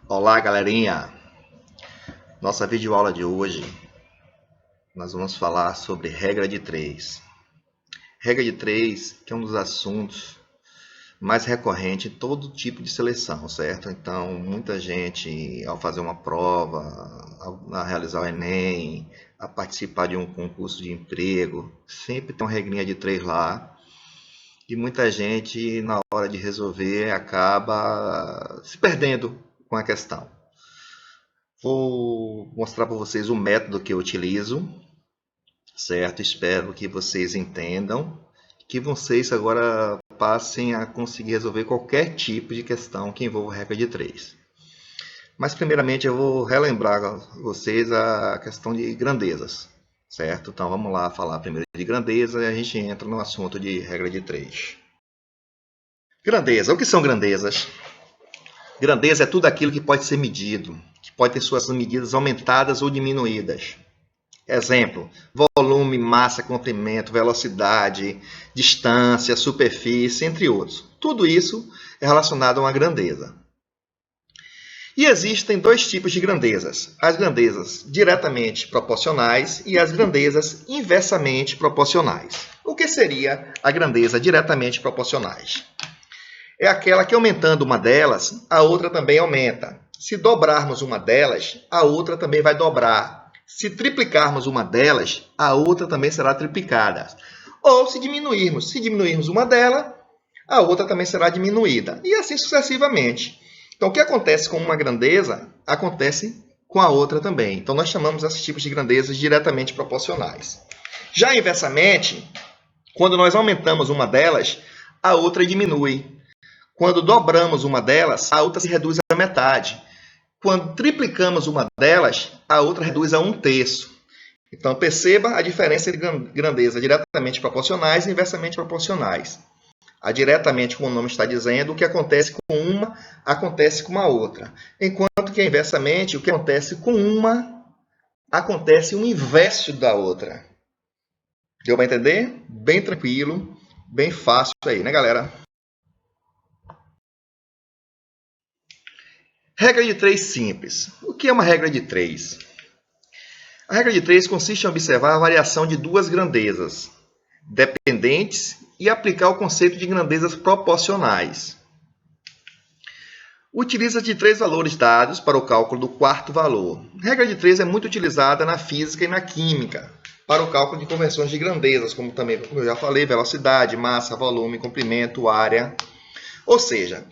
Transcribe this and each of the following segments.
Olá, galerinha! Nossa videoaula de hoje, nós vamos falar sobre regra de 3. Regra de 3, que é um dos assuntos mais recorrentes em todo tipo de seleção, certo? Então, muita gente, ao fazer uma prova, a realizar o Enem, a participar de um concurso de emprego, sempre tem uma regrinha de 3 lá. E muita gente, na hora de resolver, acaba se perdendo com a questão. Vou mostrar para vocês o método que eu utilizo, certo? Espero que vocês entendam, que vocês agora passem a conseguir resolver qualquer tipo de questão que envolva regra de 3. Mas primeiramente eu vou relembrar a vocês a questão de grandezas, certo? Então vamos lá falar primeiro de grandeza e a gente entra no assunto de regra de 3. Grandeza. O que são grandezas? Grandeza é tudo aquilo que pode ser medido, que pode ter suas medidas aumentadas ou diminuídas. Exemplo: volume, massa, comprimento, velocidade, distância, superfície, entre outros. Tudo isso é relacionado a uma grandeza. E existem dois tipos de grandezas: as grandezas diretamente proporcionais e as grandezas inversamente proporcionais. O que seria a grandeza diretamente proporcionais? É aquela que, aumentando uma delas, a outra também aumenta. Se dobrarmos uma delas, a outra também vai dobrar. Se triplicarmos uma delas, a outra também será triplicada. Ou se diminuirmos uma delas, a outra também será diminuída. E assim sucessivamente. Então, o que acontece com uma grandeza, acontece com a outra também. Então, nós chamamos esses tipos de grandezas diretamente proporcionais. Já inversamente, quando nós aumentamos uma delas, a outra diminui. Quando dobramos uma delas, a outra se reduz à metade. Quando triplicamos uma delas, a outra reduz a 1/3. Então, perceba a diferença entre grandeza diretamente proporcionais e inversamente proporcionais. A diretamente, como o nome está dizendo, o que acontece com uma, acontece com a outra. Enquanto que inversamente, o que acontece com uma, acontece o inverso da outra. Deu para entender? Bem tranquilo, bem fácil aí, né, galera? Regra de 3 simples. O que é uma regra de 3? A regra de 3 consiste em observar a variação de duas grandezas dependentes e aplicar o conceito de grandezas proporcionais. Utiliza-se de 3 valores dados para o cálculo do quarto valor. A regra de 3 é muito utilizada na física e na química para o cálculo de conversões de grandezas, como também, como eu já falei, velocidade, massa, volume, comprimento, área. Ou seja,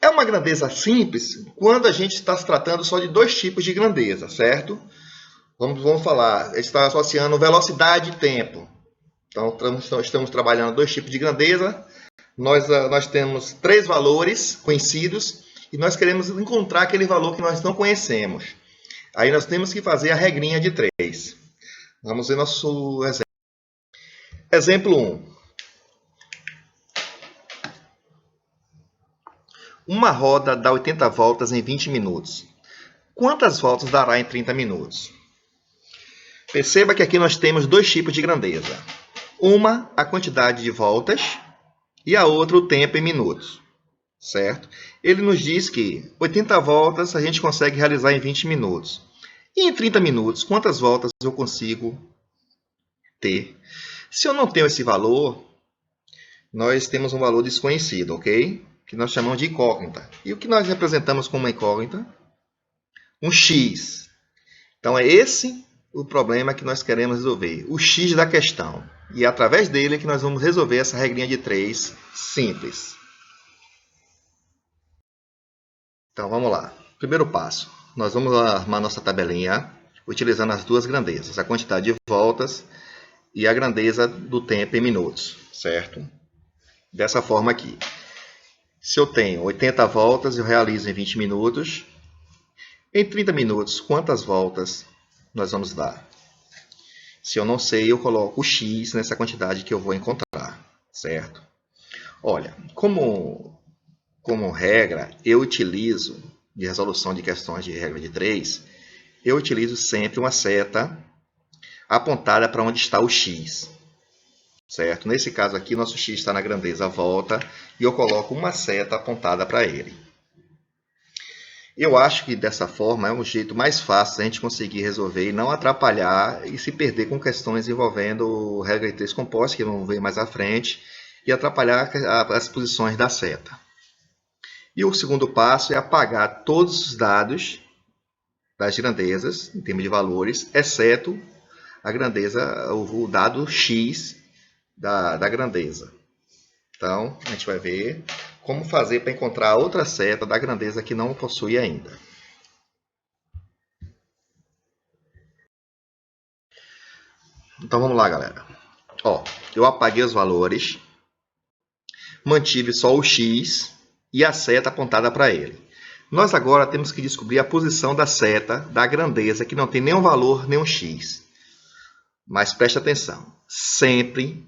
é uma grandeza simples quando a gente está se tratando só de dois tipos de grandeza, certo? Vamos falar, a gente está associando velocidade e tempo. Então, estamos trabalhando dois tipos de grandeza. Nós temos 3 valores conhecidos e nós queremos encontrar aquele valor que nós não conhecemos. Aí nós temos que fazer a regrinha de 3. Vamos ver nosso exemplo. Exemplo 1. Uma roda dá 80 voltas em 20 minutos. Quantas voltas dará em 30 minutos? Perceba que aqui nós temos dois tipos de grandeza. Uma, a quantidade de voltas, e a outra, o tempo em minutos. Certo? Ele nos diz que 80 voltas a gente consegue realizar em 20 minutos. E em 30 minutos, quantas voltas eu consigo ter? Se eu não tenho esse valor, nós temos um valor desconhecido, ok? Que nós chamamos de incógnita. E o que nós representamos como uma incógnita? Um x. Então, é esse o problema que nós queremos resolver, o x da questão. E é através dele que nós vamos resolver essa regrinha de 3 simples. Então, vamos lá. Primeiro passo, nós vamos armar nossa tabelinha utilizando as duas grandezas, a quantidade de voltas e a grandeza do tempo em minutos, certo? Dessa forma aqui. Se eu tenho 80 voltas, eu realizo em 20 minutos. Em 30 minutos, quantas voltas nós vamos dar? Se eu não sei, eu coloco o x nessa quantidade que eu vou encontrar, certo? Olha, como regra, eu utilizo, de resolução de questões de regra de 3, eu utilizo sempre uma seta apontada para onde está o x, certo? Nesse caso aqui, nosso x está na grandeza volta e eu coloco uma seta apontada para ele. Eu acho que dessa forma é um jeito mais fácil de a gente conseguir resolver e não atrapalhar e se perder com questões envolvendo regra de três compostas, que vão ver mais à frente, e atrapalhar as posições da seta. E o segundo passo é apagar todos os dados das grandezas, em termos de valores, exceto a grandeza, o dado x da grandeza. Então, a gente vai ver como fazer para encontrar outra seta da grandeza que não possui ainda. Então, vamos lá, galera. Ó, eu apaguei os valores, mantive só o x e a seta apontada para ele. Nós agora temos que descobrir a posição da seta da grandeza que não tem nenhum valor, nenhum x. Mas preste atenção, sempre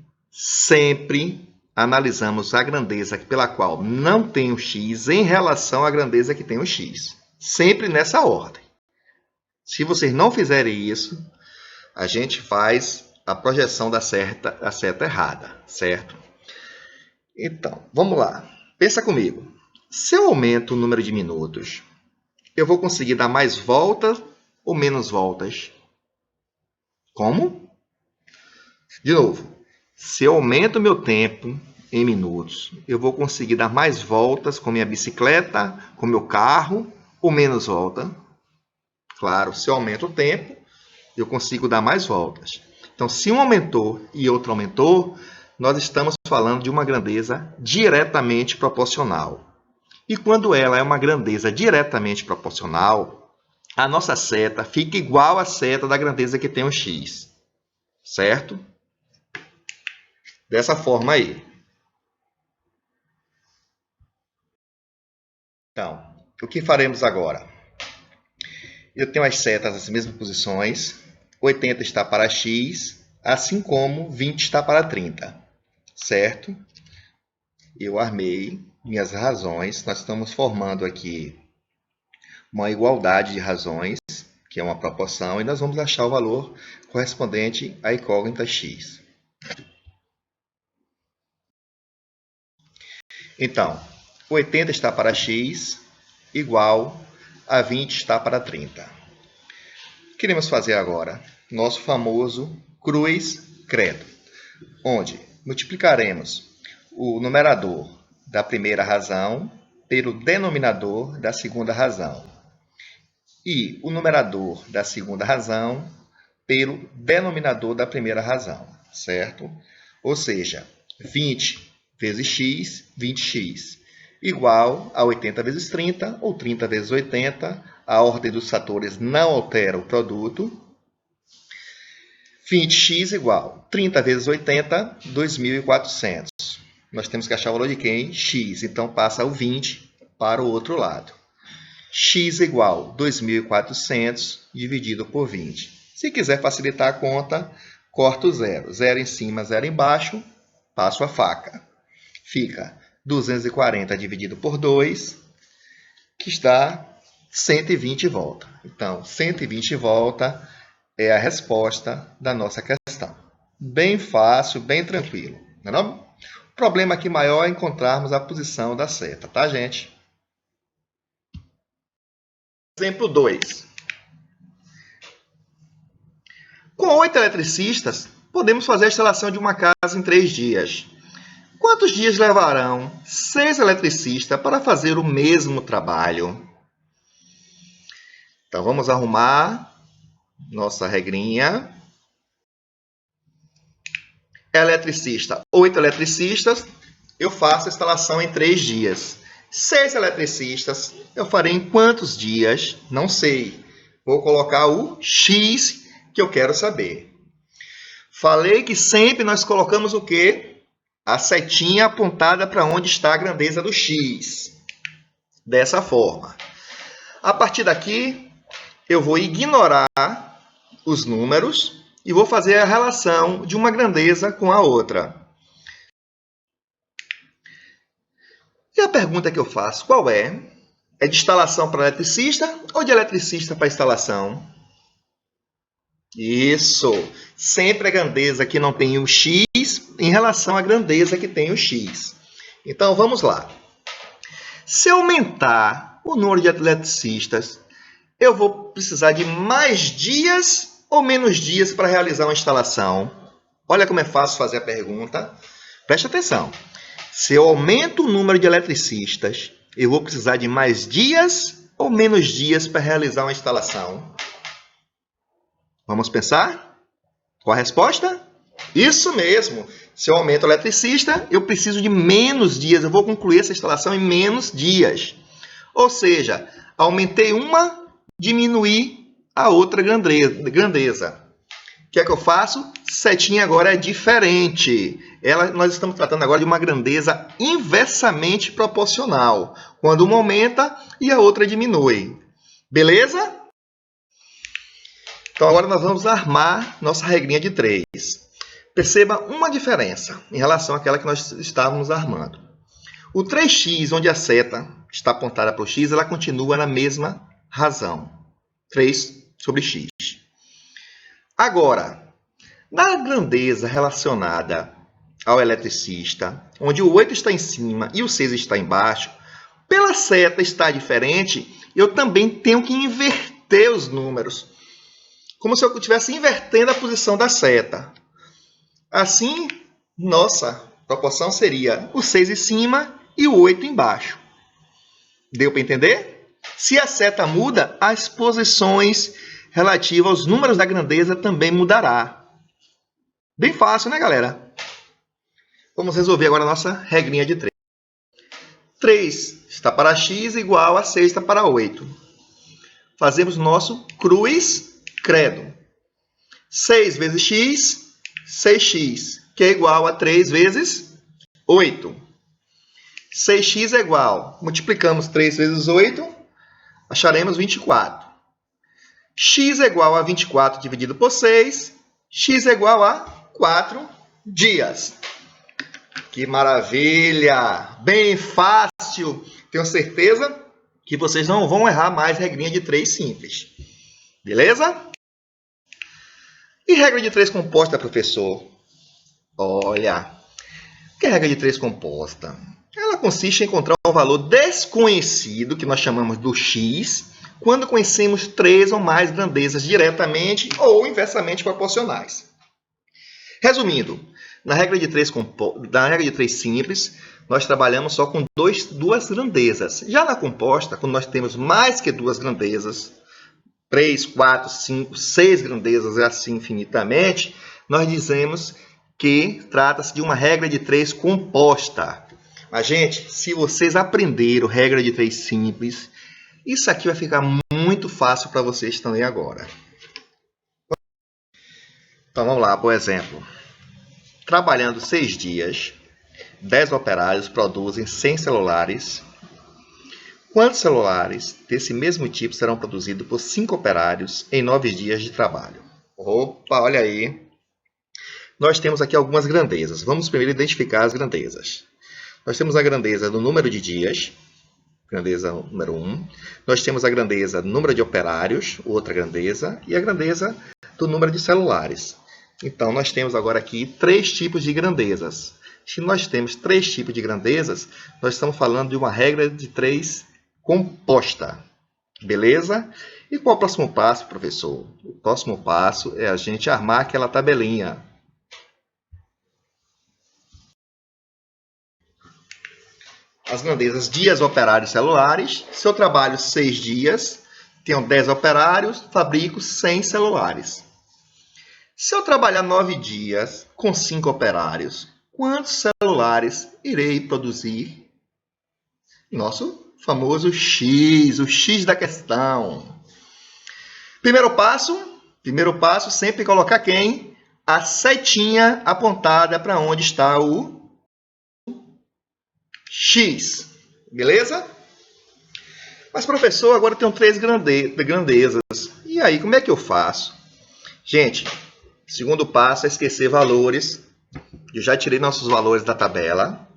analisamos a grandeza pela qual não tem o x em relação à grandeza que tem o x. Sempre nessa ordem. Se vocês não fizerem isso, a gente faz a projeção da seta errada, certo? Então, vamos lá. Pensa comigo. Se eu aumento o número de minutos, eu vou conseguir dar mais voltas ou menos voltas? Como? De novo, se eu aumento o meu tempo em minutos, eu vou conseguir dar mais voltas com minha bicicleta, com meu carro, ou menos volta? Claro, se eu aumento o tempo, eu consigo dar mais voltas. Então, se um aumentou e outro aumentou, nós estamos falando de uma grandeza diretamente proporcional. E quando ela é uma grandeza diretamente proporcional, a nossa seta fica igual à seta da grandeza que tem o x. Certo? Dessa forma aí. Então, o que faremos agora? Eu tenho as setas nas mesmas posições. 80 está para x, assim como 20 está para 30. Certo? Eu armei minhas razões. Nós estamos formando aqui uma igualdade de razões, que é uma proporção, e nós vamos achar o valor correspondente à incógnita x. Então, 80 está para x, igual a 20 está para 30. Queremos fazer agora nosso famoso cruz-credo, onde multiplicaremos o numerador da primeira razão pelo denominador da segunda razão e o numerador da segunda razão pelo denominador da primeira razão, certo? Ou seja, 20 vezes x, 20x, igual a 80 vezes 30, ou 30 vezes 80. A ordem dos fatores não altera o produto. 20x igual 30 vezes 80, 2.400. Nós temos que achar o valor de quem? X. Então, passa o 20 para o outro lado. X igual 2.400 dividido por 20. Se quiser facilitar a conta, corta o zero. Zero em cima, zero embaixo, passo a faca. Fica 240 dividido por 2, que está 120 volta. Então, 120 volta é a resposta da nossa questão. Bem fácil, bem tranquilo. Não é não? O problema aqui maior é encontrarmos a posição da seta, tá, gente? Exemplo 2. Com 8 eletricistas, podemos fazer a instalação de uma casa em 3 dias. Quantos dias levarão 6 eletricistas para fazer o mesmo trabalho? Então, vamos arrumar nossa regrinha. Eletricista, 8 eletricistas, eu faço a instalação em 3 dias. 6 eletricistas, eu farei em quantos dias? Não sei. Vou colocar o X que eu quero saber. Falei que sempre nós colocamos o quê? A setinha apontada para onde está a grandeza do X. Dessa forma. A partir daqui, eu vou ignorar os números e vou fazer a relação de uma grandeza com a outra. E a pergunta que eu faço, qual é? É de instalação para eletricista ou de eletricista para instalação? Isso! Sempre a grandeza que não tem o X em relação à grandeza que tem o X. Então, vamos lá. Se eu aumentar o número de eletricistas, eu vou precisar de mais dias ou menos dias para realizar uma instalação? Olha como é fácil fazer a pergunta. Preste atenção. Se eu aumento o número de eletricistas, eu vou precisar de mais dias ou menos dias para realizar uma instalação? Vamos pensar? Qual a resposta? Isso mesmo. Se eu aumento o eletricista, eu preciso de menos dias. Eu vou concluir essa instalação em menos dias. Ou seja, aumentei uma, diminuí a outra grandeza. O que é que eu faço? Setinha agora é diferente. Nós estamos tratando agora de uma grandeza inversamente proporcional, quando uma aumenta e a outra diminui. Beleza? Então agora nós vamos armar nossa regrinha de 3. Perceba uma diferença em relação àquela que nós estávamos armando. O 3x, onde a seta está apontada para o x, ela continua na mesma razão. 3 sobre x. Agora, na grandeza relacionada ao eletricista, onde o 8 está em cima e o 6 está embaixo, pela seta estar diferente, eu também tenho que inverter os números. Como se eu estivesse invertendo a posição da seta. Assim, nossa proporção seria o 6 em cima e o 8 embaixo. Deu para entender? Se a seta muda, as posições relativas aos números da grandeza também mudará. Bem fácil, né, galera? Vamos resolver agora a nossa regrinha de 3. 3 está para x igual a 6 está para 8. Fazemos nosso cruz credo. 6 vezes x, 6x, que é igual a 3 vezes 8. 6x é igual, multiplicamos 3 vezes 8, acharemos 24. X é igual a 24 dividido por 6, x é igual a 4 dias. Que maravilha! Bem fácil! Tenho certeza que vocês não vão errar mais regrinha de 3 simples. Beleza? E regra de 3 composta, professor? Olha, o que é regra de 3 composta? Ela consiste em encontrar um valor desconhecido, que nós chamamos do x, quando conhecemos 3 ou mais grandezas diretamente ou inversamente proporcionais. Resumindo, na regra de 3 simples, nós trabalhamos só com duas grandezas. Já na composta, quando nós temos mais que duas grandezas, 3, 4, 5, 6 grandezas e assim infinitamente, nós dizemos que trata-se de uma regra de 3 composta. Mas, gente, se vocês aprenderam regra de 3 simples, isso aqui vai ficar muito fácil para vocês também agora. Então, vamos lá, por exemplo. Trabalhando 6 dias, 10 operários produzem 100 celulares. Quantos celulares desse mesmo tipo serão produzidos por 5 operários em 9 dias de trabalho? Opa, olha aí. Nós temos aqui algumas grandezas. Vamos primeiro identificar as grandezas. Nós temos a grandeza do número de dias, grandeza número 1. Nós temos a grandeza do número de operários, outra grandeza, e a grandeza do número de celulares. Então, nós temos agora aqui 3 tipos de grandezas. Se nós temos 3 tipos de grandezas, nós estamos falando de uma regra de 3 composta. Beleza? E qual é o próximo passo, professor? O próximo passo é a gente armar aquela tabelinha. As grandezas dias, operários, celulares. Se eu trabalho 6 dias, tenho 10 operários, fabrico 100 celulares. Se eu trabalhar 9 dias com 5 operários, quantos celulares irei produzir? Nosso famoso X, o X da questão. Primeiro passo, sempre colocar quem? A setinha apontada para onde está o X. Beleza? Mas, professor, agora eu tenho 3 grandezas. E aí, como é que eu faço? Gente, segundo passo é esquecer valores. Eu já tirei nossos valores da tabela.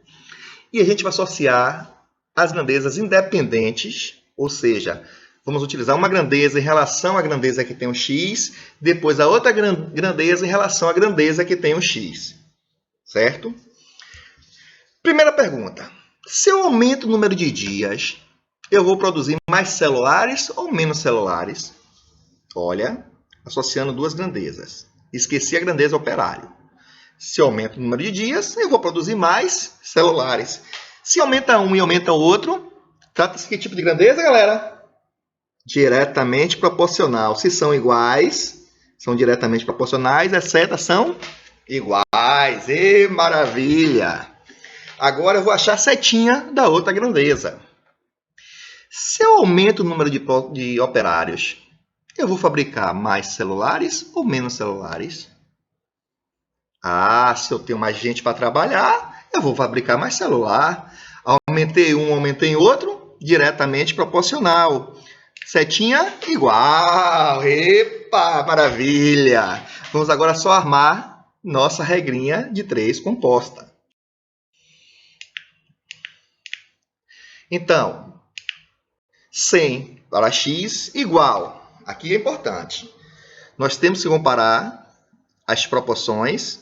E a gente vai associar as grandezas independentes, ou seja, vamos utilizar uma grandeza em relação à grandeza que tem o x, depois a outra grandeza em relação à grandeza que tem o x. Certo? Primeira pergunta. Se eu aumento o número de dias, eu vou produzir mais celulares ou menos celulares? Olha, associando duas grandezas. Esqueci a grandeza operário. Se aumenta o número de dias, eu vou produzir mais celulares. Se aumenta um e aumenta o outro, trata-se de que tipo de grandeza, galera? Diretamente proporcional. Se são iguais, são diretamente proporcionais, as setas são iguais. E maravilha! Agora eu vou achar a setinha da outra grandeza. Se eu aumento o número de operários, eu vou fabricar mais celulares ou menos celulares? Ah, se eu tenho mais gente para trabalhar, eu vou fabricar mais celular. Aumentei um, aumentei outro, diretamente proporcional. Setinha igual. Epa, maravilha! Vamos agora só armar nossa regrinha de 3 composta. Então, 100 para x igual. Aqui é importante. Nós temos que comparar as proporções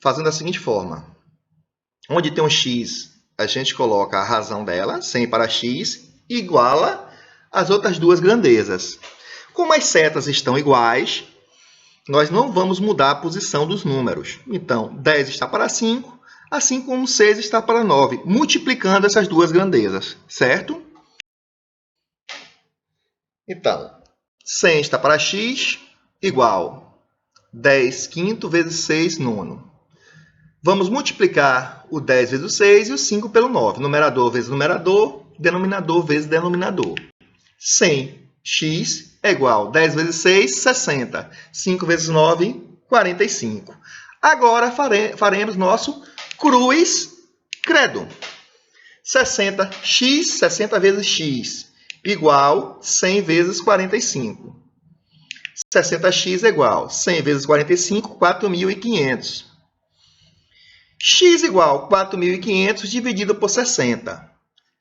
fazendo da seguinte forma. Onde tem um x, a gente coloca a razão dela, 100 para x, iguala as outras duas grandezas. Como as setas estão iguais, nós não vamos mudar a posição dos números. Então, 10 está para 5, assim como 6 está para 9, multiplicando essas duas grandezas, certo? Então, 100 está para x, igual 10 quinto vezes 6 nono. Vamos multiplicar o 10 vezes o 6 e o 5 pelo 9. Numerador vezes numerador, denominador vezes denominador. 100x é igual a 10 vezes 6, 60. 5 vezes 9, 45. Agora faremos nosso cruz credo. 60x, 60 vezes x, igual a 100 vezes 45. 60x é igual a 100 vezes 45, 4.500. X igual a 4.500 dividido por 60.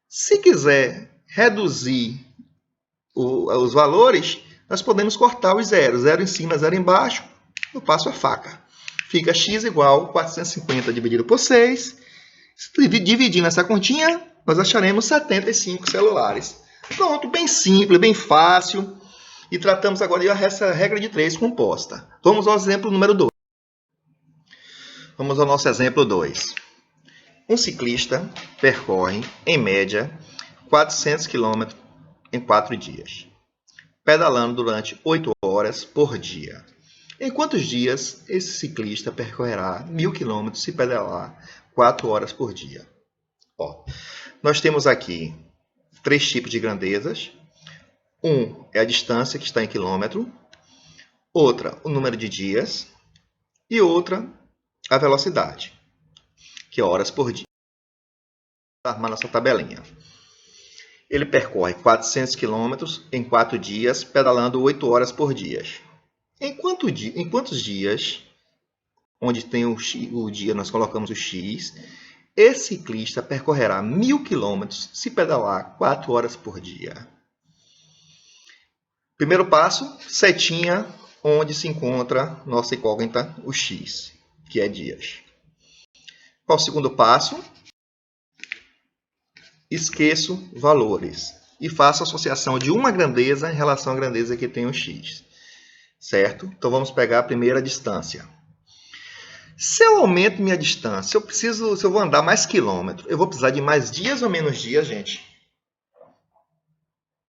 Se quiser reduzir os valores, nós podemos cortar os zeros. 0 em cima, 0 embaixo. Eu passo a faca. Fica x igual a 450 dividido por 6. Dividindo essa continha, nós acharemos 75 celulares. Pronto, bem simples, bem fácil. E tratamos agora essa regra de 3 composta. Vamos ao exemplo número 2. Vamos ao nosso exemplo 2. Um ciclista percorre, em média, 400 km em 4 dias, pedalando durante 8 horas por dia. Em quantos dias esse ciclista percorrerá 1.000 km se pedalar 4 horas por dia? Nós temos aqui 3 tipos de grandezas. Um é a distância, que está em quilômetro. Outra, o número de dias. E outra, a velocidade, que é horas por dia. Vamos armar nossa tabelinha. Ele percorre 400 km em 4 dias, pedalando 8 horas por dia. Em quantos dias, onde tem o dia, nós colocamos o x, esse ciclista percorrerá 1.000 km se pedalar 4 horas por dia? Primeiro passo, setinha, onde se encontra nossa incógnita, o x, que é dias. Qual o segundo passo? Esqueço valores e faço associação de uma grandeza em relação à grandeza que tem o x. Certo? Então vamos pegar a primeira distância. Se eu aumento minha distância, se eu vou andar mais quilômetros, eu vou precisar de mais dias ou menos dias, gente?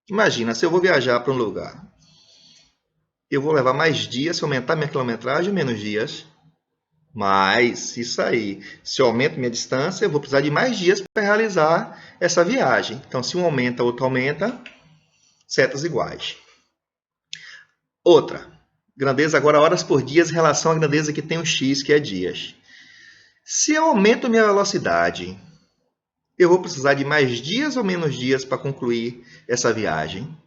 Imagina, se eu vou viajar para um lugar, eu vou levar mais dias se eu aumentar minha quilometragem ou menos dias? Mas, isso aí. Se eu aumento minha distância, eu vou precisar de mais dias para realizar essa viagem. Então, se um aumenta, outro aumenta, setas iguais. Outra. Grandeza agora horas por dia em relação à grandeza que tem o x, que é dias. Se eu aumento minha velocidade, eu vou precisar de mais dias ou menos dias para concluir essa viagem?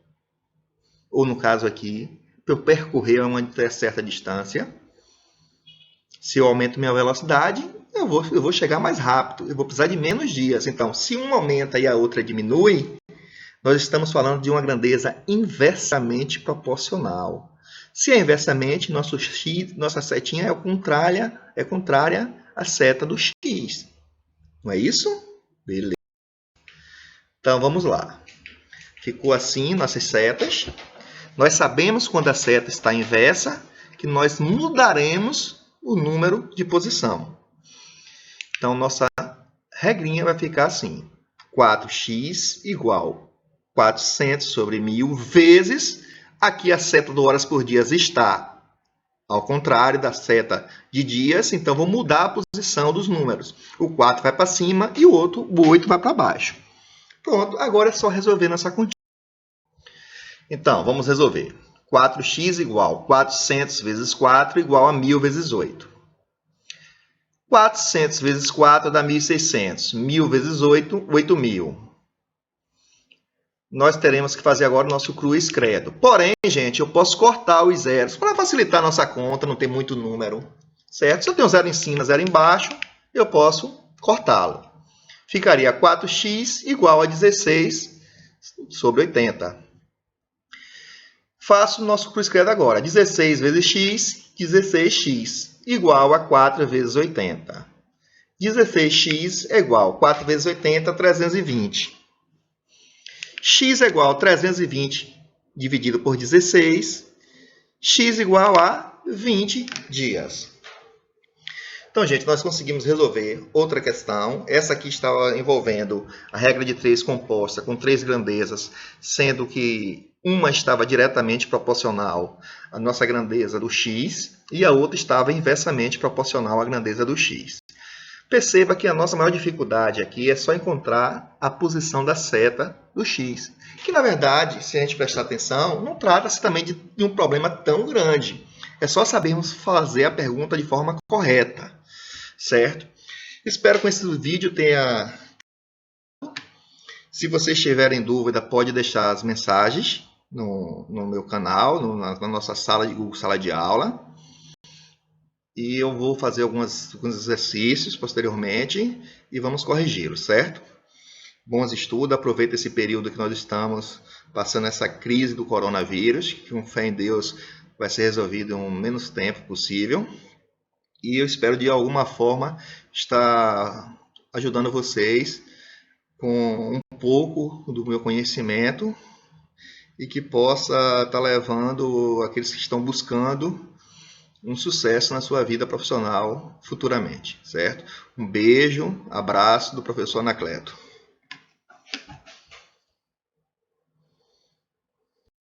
Ou, no caso aqui, para eu percorrer uma certa distância. Se eu aumento minha velocidade, eu vou chegar mais rápido. Eu vou precisar de menos dias. Então, se uma aumenta e a outra diminui, nós estamos falando de uma grandeza inversamente proporcional. Se é inversamente, nossa setinha é contrária à seta do x. Não é isso? Beleza. Então, vamos lá. Ficou assim nossas setas. Nós sabemos quando a seta está inversa, que nós mudaremos o número de posição. Então, nossa regrinha vai ficar assim. 4x igual 400 sobre 1000 vezes. Aqui a seta do horas por dias está ao contrário da seta de dias, então vou mudar a posição dos números. O 4 vai para cima e o 8 vai para baixo. Pronto, agora é só resolver nossa continha. Então, vamos resolver. 4x igual 400 vezes 4 igual a 1000 vezes 8. 400 vezes 4 dá 1.600. 1000 vezes 8, 8.000. Nós teremos que fazer agora o nosso cruz credo. Porém, gente, eu posso cortar os zeros para facilitar a nossa conta, não tem muito número, certo? Se eu tenho zero em cima, zero embaixo, eu posso cortá-lo. Ficaria 4x igual a 16 sobre 80. Faço o nosso cruz credo agora. 16 vezes x, 16x, igual a 4 vezes 80. 16x é igual a 4 vezes 80, 320. X é igual a 320 dividido por 16. X igual a 20 dias. Então, gente, nós conseguimos resolver outra questão. Essa aqui estava envolvendo a regra de 3 composta com 3 grandezas, sendo que uma estava diretamente proporcional à nossa grandeza do x e a outra estava inversamente proporcional à grandeza do x. Perceba que a nossa maior dificuldade aqui é só encontrar a posição da seta do x. Que, na verdade, se a gente prestar atenção, não trata-se também de um problema tão grande. É só sabermos fazer a pergunta de forma correta, certo? Espero que esse vídeo tenha... Se vocês tiverem dúvida, pode deixar as mensagens no meu canal, na nossa sala de Google Sala de Aula. E eu vou fazer alguns exercícios posteriormente e vamos corrigi-los, certo? Bons estudos, aproveita esse período que nós estamos passando essa crise do coronavírus, que com fé em Deus vai ser resolvido em menos tempo possível. E eu espero de alguma forma estar ajudando vocês com um pouco do meu conhecimento e que possa estar levando aqueles que estão buscando um sucesso na sua vida profissional futuramente, certo? Um beijo, abraço do professor Anacleto.